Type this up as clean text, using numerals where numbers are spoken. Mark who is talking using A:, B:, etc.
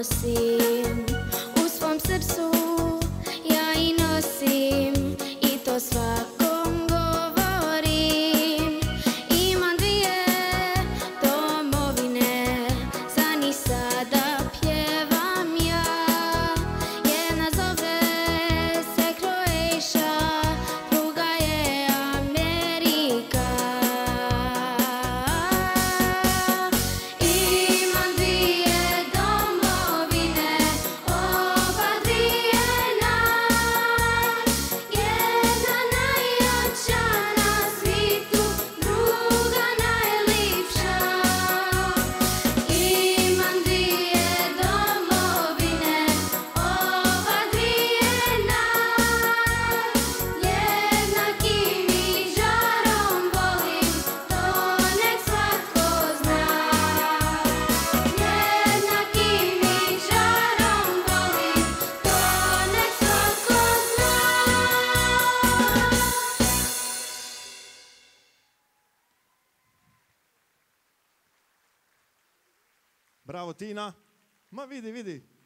A: nosim u svom srcu, ja i nosim i to svakom govorim. Imam dvije domovine, za njih sada pjevam ja. Jedna zove se Croatia, druga je Amerika. Imam dvije domovine, oba dvije nam. Jedna najjača na svijetu, druga najlipša. Imam dvije domovine, oba dvije nam. Jednakim i žarom volim, to nek svatko zna. Jednakim i žarom volim, to nek svatko zna.
B: Bravo Tina. Ma vidi, vidi.